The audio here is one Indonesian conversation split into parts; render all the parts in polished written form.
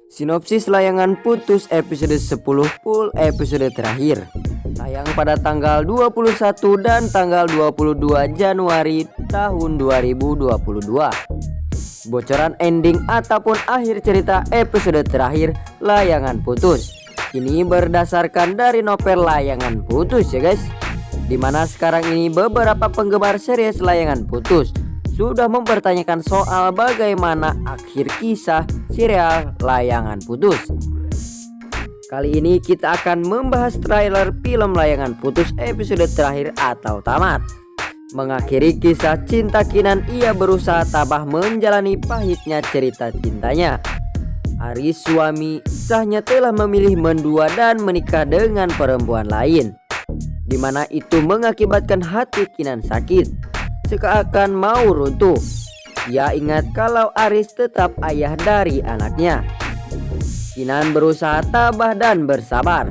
Sinopsis layangan putus episode 10 full episode terakhir tayang pada tanggal 21 dan tanggal 22 Januari tahun 2022. Bocoran ending ataupun akhir cerita episode terakhir layangan putus ini berdasarkan dari novel layangan putus ya guys, dimana sekarang ini beberapa penggemar series layangan putus sudah mempertanyakan soal bagaimana akhir kisah serial layangan putus. Kali ini kita akan membahas trailer film layangan putus episode terakhir atau tamat. Mengakhiri kisah cinta Kinan, ia berusaha tabah menjalani pahitnya cerita cintanya. Aris suami sahnya telah memilih mendua dan menikah dengan perempuan lain, dimana itu mengakibatkan hati Kinan sakit seakan mau runtuh. Ia ingat kalau Aris tetap ayah dari anaknya. Kinan berusaha tabah dan bersabar.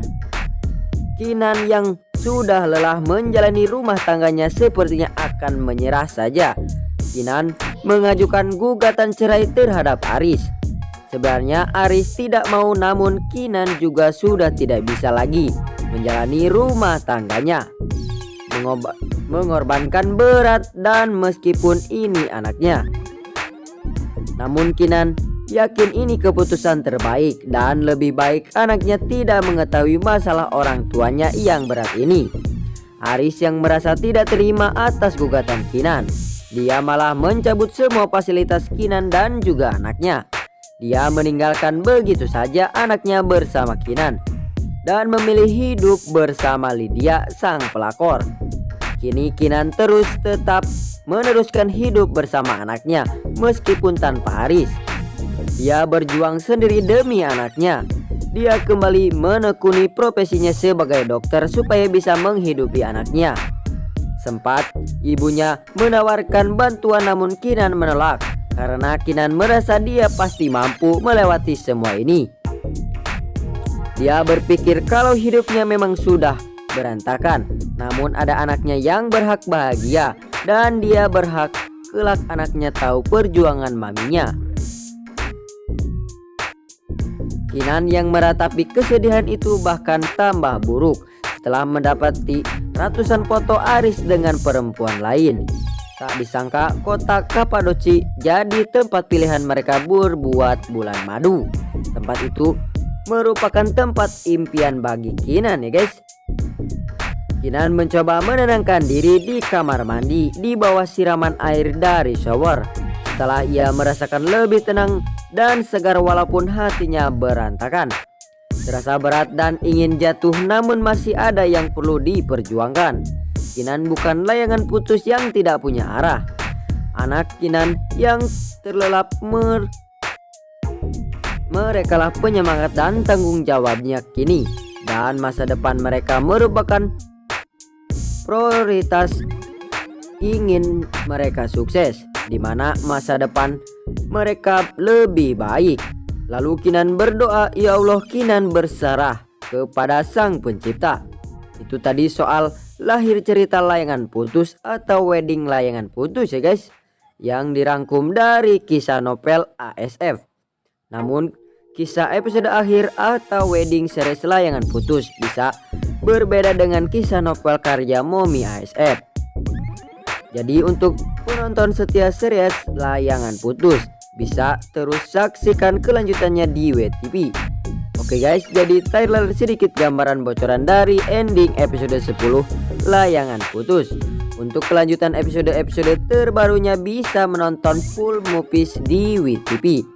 Kinan yang sudah lelah menjalani rumah tangganya sepertinya akan menyerah saja. Kinan mengajukan gugatan cerai terhadap Aris. Sebenarnya Aris tidak mau, namun Kinan juga sudah tidak bisa lagi menjalani rumah tangganya, mengorbankan berat dan meskipun ini anaknya. Namun Kinan yakin ini keputusan terbaik dan lebih baik anaknya tidak mengetahui masalah orang tuanya yang berat ini. Aris yang merasa tidak terima atas gugatan Kinan, dia malah mencabut semua fasilitas Kinan dan juga anaknya. Dia meninggalkan begitu saja anaknya bersama Kinan dan memilih hidup bersama Lydia sang pelakor. Kini Kinan tetap meneruskan hidup bersama anaknya meskipun tanpa Aris. Dia berjuang sendiri demi anaknya. Dia kembali menekuni profesinya sebagai dokter supaya bisa menghidupi anaknya. Sempat ibunya menawarkan bantuan, namun Kinan menolak karena Kinan merasa dia pasti mampu melewati semua ini. Dia berpikir kalau hidupnya memang sudah berantakan, namun ada anaknya yang berhak bahagia dan dia berhak kelak anaknya tahu perjuangan maminya. Kinan yang meratapi kesedihan itu bahkan tambah buruk setelah mendapati ratusan foto Aris dengan perempuan lain. Tak disangka kota Kapadoci jadi tempat pilihan mereka berbuat bulan madu. Tempat itu merupakan tempat impian bagi Kinan ya guys. Kinan mencoba menenangkan diri di kamar mandi di bawah siraman air dari shower. Setelah ia merasakan lebih tenang dan segar walaupun hatinya berantakan. Terasa berat dan ingin jatuh, namun masih ada yang perlu diperjuangkan. Kinan bukan layangan putus yang tidak punya arah. Anak Kinan yang terlelap merekalah penyemangat dan tanggung jawabnya kini. Dan masa depan mereka merupakan prioritas ingin mereka sukses, di mana masa depan mereka lebih baik. Lalu Kinan berdoa, ya Allah, Kinan berserah kepada Sang Pencipta. Itu tadi soal lahir cerita layangan putus atau wedding layangan putus ya guys, yang dirangkum dari kisah novel ASF. Namun kisah episode akhir atau wedding series layangan putus bisa berbeda dengan kisah novel karya Momi ASF. Jadi untuk penonton setia series layangan putus bisa terus saksikan kelanjutannya di WTV. Oke guys, jadi trailer sedikit gambaran bocoran dari ending episode 10 layangan putus. Untuk kelanjutan episode-episode terbarunya bisa menonton full movies di WTV,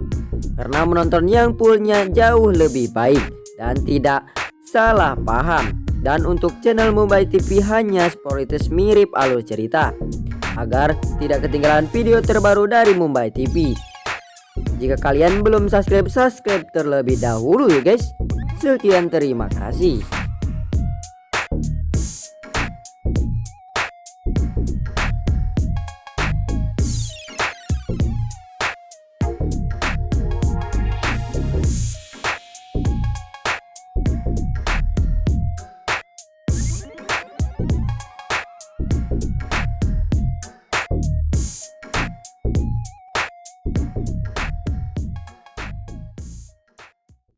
karena menonton yang fullnya jauh lebih baik dan tidak salah paham. Dan untuk channel Mumbai TV hanya spoilers mirip alur cerita, agar tidak ketinggalan video terbaru dari Mumbai TV. Jika kalian belum subscribe terlebih dahulu ya guys. Sekian, terima kasih.